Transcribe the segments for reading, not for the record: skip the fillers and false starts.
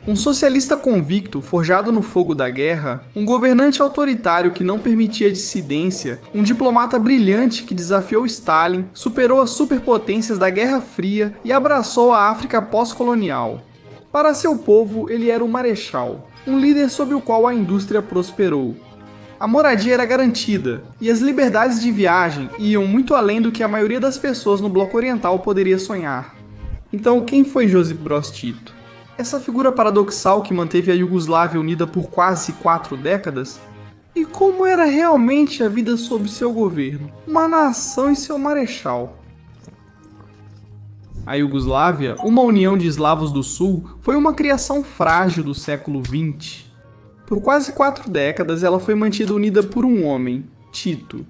Um socialista convicto, forjado no fogo da guerra, um governante autoritário que não permitia dissidência, um diplomata brilhante que desafiou Stalin, superou as superpotências da Guerra Fria e abraçou a África pós-colonial. Para seu povo, ele era um marechal, um líder sob o qual a indústria prosperou. A moradia era garantida, e as liberdades de viagem iam muito além do que a maioria das pessoas no Bloco Oriental poderia sonhar. Então, quem foi Josip Broz Tito? Essa figura paradoxal que manteve a Iugoslávia unida por quase 4 décadas? E como era realmente a vida sob seu governo? Uma nação e seu marechal. A Iugoslávia, uma união de eslavos do sul, foi uma criação frágil do século XX. Por quase 4 décadas ela foi mantida unida por um homem, Tito.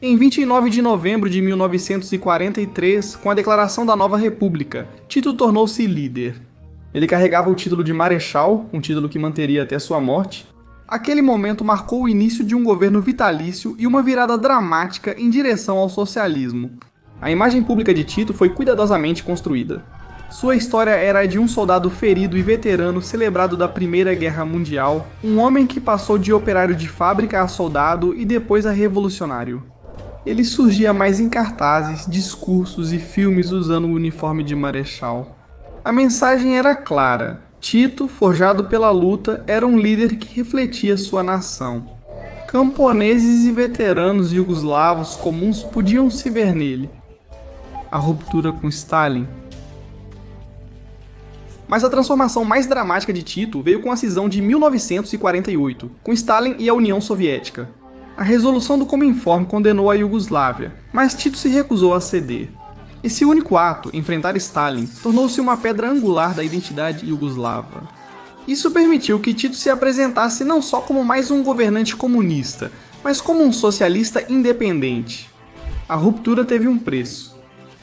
Em 29 de novembro de 1943, com a declaração da nova república, Tito tornou-se líder. Ele carregava o título de marechal, um título que manteria até sua morte. Aquele momento marcou o início de um governo vitalício e uma virada dramática em direção ao socialismo. A imagem pública de Tito foi cuidadosamente construída. Sua história era a de um soldado ferido e veterano celebrado da Primeira Guerra Mundial, um homem que passou de operário de fábrica a soldado e depois a revolucionário. Ele surgia mais em cartazes, discursos e filmes usando o uniforme de marechal. A mensagem era clara. Tito, forjado pela luta, era um líder que refletia sua nação. Camponeses e veteranos iugoslavos comuns podiam se ver nele. A ruptura com Stalin. Mas a transformação mais dramática de Tito veio com a cisão de 1948, com Stalin e a União Soviética. A resolução do Cominform condenou a Iugoslávia, mas Tito se recusou a ceder. Esse único ato, enfrentar Stalin, tornou-se uma pedra angular da identidade iugoslava. Isso permitiu que Tito se apresentasse não só como mais um governante comunista, mas como um socialista independente. A ruptura teve um preço.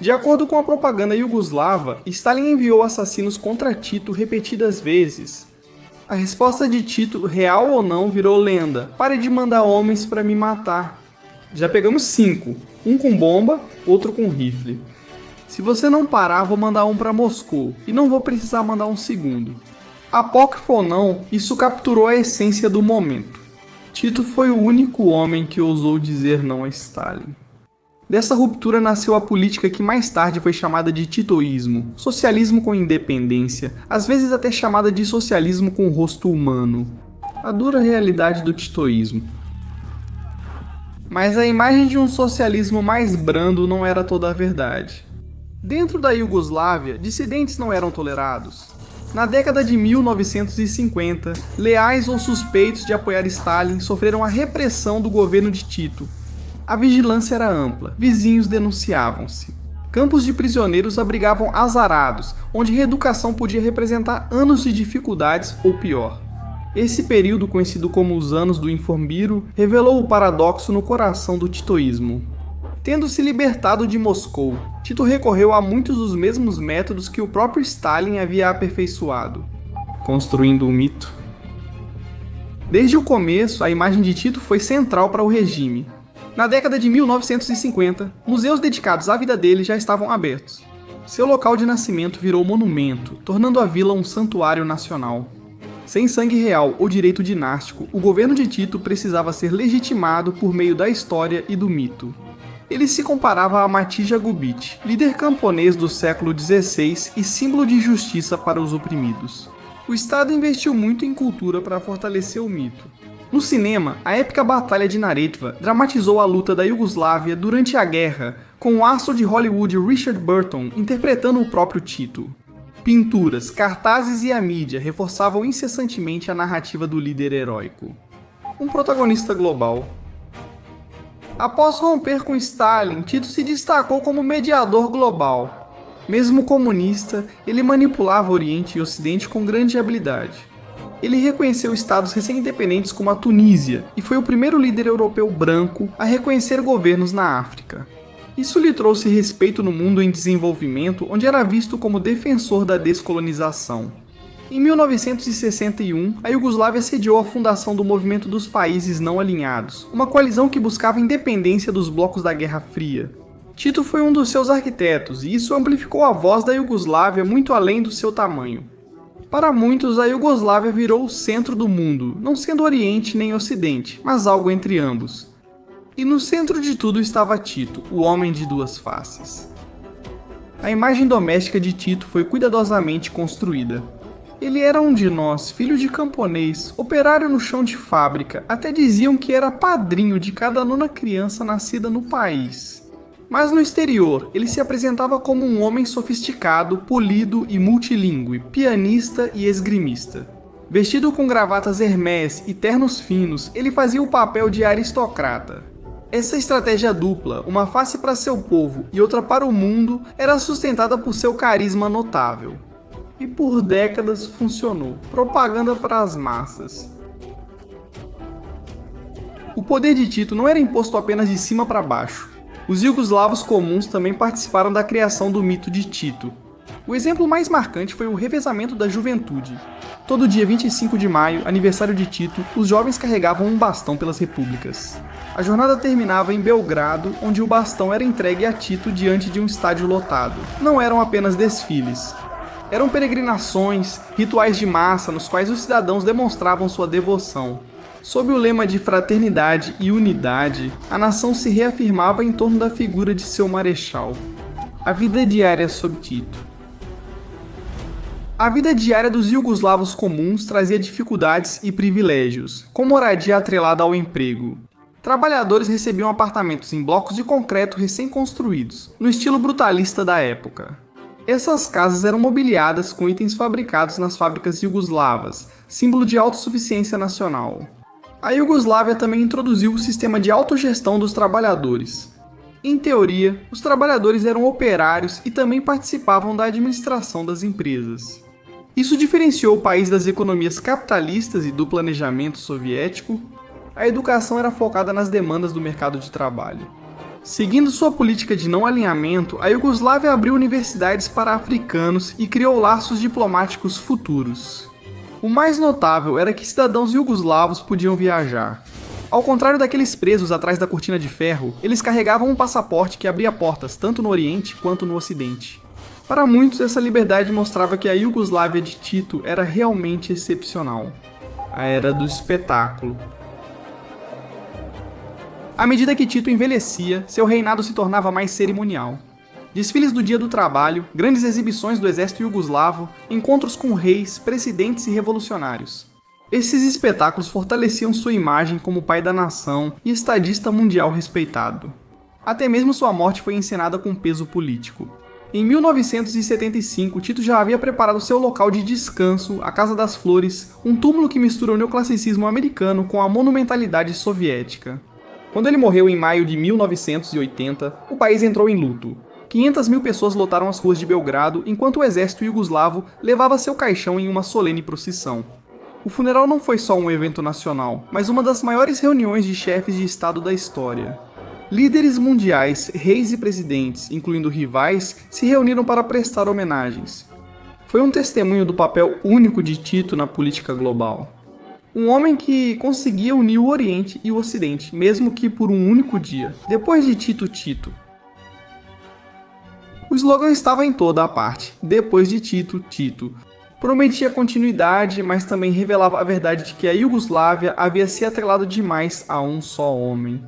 De acordo com a propaganda iugoslava, Stalin enviou assassinos contra Tito repetidas vezes. A resposta de Tito, real ou não, virou lenda. Pare de mandar homens para me matar. Já pegamos 5, um com bomba, outro com rifle. Se você não parar, vou mandar um para Moscou, e não vou precisar mandar um segundo. Apócrifo ou não, isso capturou a essência do momento. Tito foi o único homem que ousou dizer não a Stalin. Dessa ruptura nasceu a política que mais tarde foi chamada de titoísmo, socialismo com independência, às vezes até chamada de socialismo com rosto humano. A dura realidade do titoísmo. Mas a imagem de um socialismo mais brando não era toda a verdade. Dentro da Iugoslávia, dissidentes não eram tolerados. Na década de 1950, leais ou suspeitos de apoiar Stalin sofreram a repressão do governo de Tito. A vigilância era ampla, vizinhos denunciavam-se. Campos de prisioneiros abrigavam azarados, onde reeducação podia representar anos de dificuldades ou pior. Esse período, conhecido como os anos do Informbiro, revelou o paradoxo no coração do titoísmo. Tendo se libertado de Moscou, Tito recorreu a muitos dos mesmos métodos que o próprio Stalin havia aperfeiçoado, construindo um mito. Desde o começo, a imagem de Tito foi central para o regime. Na década de 1950, museus dedicados à vida dele já estavam abertos. Seu local de nascimento virou monumento, tornando a vila um santuário nacional. Sem sangue real ou direito dinástico, o governo de Tito precisava ser legitimado por meio da história e do mito. Ele se comparava a Matija Gubic, líder camponês do século XVI e símbolo de justiça para os oprimidos. O Estado investiu muito em cultura para fortalecer o mito. No cinema, a épica Batalha de Naretva dramatizou a luta da Iugoslávia durante a guerra, com o astro de Hollywood Richard Burton interpretando o próprio Tito. Pinturas, cartazes e a mídia reforçavam incessantemente a narrativa do líder heróico. Um protagonista global. Após romper com Stalin, Tito se destacou como mediador global. Mesmo comunista, ele manipulava Oriente e Ocidente com grande habilidade. Ele reconheceu estados recém-independentes como a Tunísia e foi o primeiro líder europeu branco a reconhecer governos na África. Isso lhe trouxe respeito no mundo em desenvolvimento, onde era visto como defensor da descolonização. Em 1961, a Iugoslávia sediou a fundação do Movimento dos Países Não Alinhados, uma coalizão que buscava a independência dos blocos da Guerra Fria. Tito foi um dos seus arquitetos, e isso amplificou a voz da Iugoslávia muito além do seu tamanho. Para muitos, a Iugoslávia virou o centro do mundo, não sendo Oriente nem Ocidente, mas algo entre ambos. E no centro de tudo estava Tito, o homem de duas faces. A imagem doméstica de Tito foi cuidadosamente construída. Ele era um de nós, filho de camponês, operário no chão de fábrica, até diziam que era padrinho de cada nona criança nascida no país. Mas no exterior, ele se apresentava como um homem sofisticado, polido e multilingüe, pianista e esgrimista. Vestido com gravatas Hermès e ternos finos, ele fazia o papel de aristocrata. Essa estratégia dupla, uma face para seu povo e outra para o mundo, era sustentada por seu carisma notável. E por décadas funcionou, propaganda para as massas. O poder de Tito não era imposto apenas de cima para baixo. Os iugoslavos comuns também participaram da criação do mito de Tito. O exemplo mais marcante foi o revezamento da juventude. Todo dia 25 de maio, aniversário de Tito, os jovens carregavam um bastão pelas repúblicas. A jornada terminava em Belgrado, onde o bastão era entregue a Tito diante de um estádio lotado. Não eram apenas desfiles. Eram peregrinações, rituais de massa nos quais os cidadãos demonstravam sua devoção. Sob o lema de fraternidade e unidade, a nação se reafirmava em torno da figura de seu marechal. A vida diária sob Tito. A vida diária dos iugoslavos comuns trazia dificuldades e privilégios, com moradia atrelada ao emprego. Trabalhadores recebiam apartamentos em blocos de concreto recém-construídos, no estilo brutalista da época. Essas casas eram mobiliadas com itens fabricados nas fábricas iugoslavas, símbolo de autossuficiência nacional. A Iugoslávia também introduziu o sistema de autogestão dos trabalhadores. Em teoria, os trabalhadores eram operários e também participavam da administração das empresas. Isso diferenciou o país das economias capitalistas e do planejamento soviético. A educação era focada nas demandas do mercado de trabalho. Seguindo sua política de não alinhamento, a Iugoslávia abriu universidades para africanos e criou laços diplomáticos futuros. O mais notável era que cidadãos iugoslavos podiam viajar. Ao contrário daqueles presos atrás da cortina de ferro, eles carregavam um passaporte que abria portas tanto no Oriente quanto no Ocidente. Para muitos, essa liberdade mostrava que a Iugoslávia de Tito era realmente excepcional. A era do espetáculo. À medida que Tito envelhecia, seu reinado se tornava mais cerimonial. Desfiles do Dia do Trabalho, grandes exibições do exército iugoslavo, encontros com reis, presidentes e revolucionários. Esses espetáculos fortaleciam sua imagem como pai da nação e estadista mundial respeitado. Até mesmo sua morte foi encenada com peso político. Em 1975, Tito já havia preparado seu local de descanso, a Casa das Flores, um túmulo que mistura o neoclassicismo americano com a monumentalidade soviética. Quando ele morreu em maio de 1980, o país entrou em luto. 500 mil pessoas lotaram as ruas de Belgrado, enquanto o exército iugoslavo levava seu caixão em uma solene procissão. O funeral não foi só um evento nacional, mas uma das maiores reuniões de chefes de Estado da história. Líderes mundiais, reis e presidentes, incluindo rivais, se reuniram para prestar homenagens. Foi um testemunho do papel único de Tito na política global. Um homem que conseguia unir o Oriente e o Ocidente, mesmo que por um único dia. Depois de Tito, Tito. O slogan estava em toda a parte. Depois de Tito, Tito. Prometia continuidade, mas também revelava a verdade de que a Iugoslávia havia se atrelado demais a um só homem.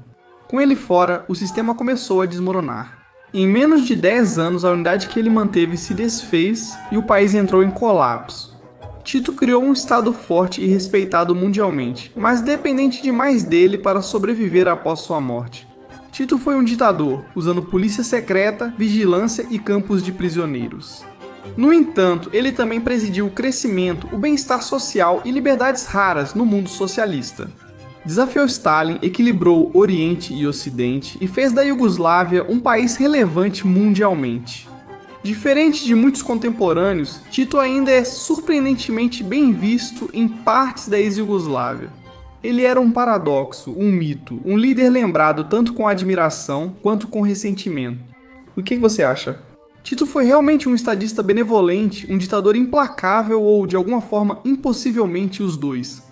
Com ele fora, o sistema começou a desmoronar. Em menos de 10 anos, a unidade que ele manteve se desfez e o país entrou em colapso. Tito criou um estado forte e respeitado mundialmente, mas dependente demais dele para sobreviver após sua morte. Tito foi um ditador, usando polícia secreta, vigilância e campos de prisioneiros. No entanto, ele também presidiu o crescimento, o bem-estar social e liberdades raras no mundo socialista. Desafiou Stalin, equilibrou Oriente e Ocidente e fez da Iugoslávia um país relevante mundialmente. Diferente de muitos contemporâneos, Tito ainda é surpreendentemente bem visto em partes da ex-Iugoslávia. Ele era um paradoxo, um mito, um líder lembrado tanto com admiração quanto com ressentimento. O que você acha? Tito foi realmente um estadista benevolente, um ditador implacável ou, de alguma forma, impossivelmente os dois?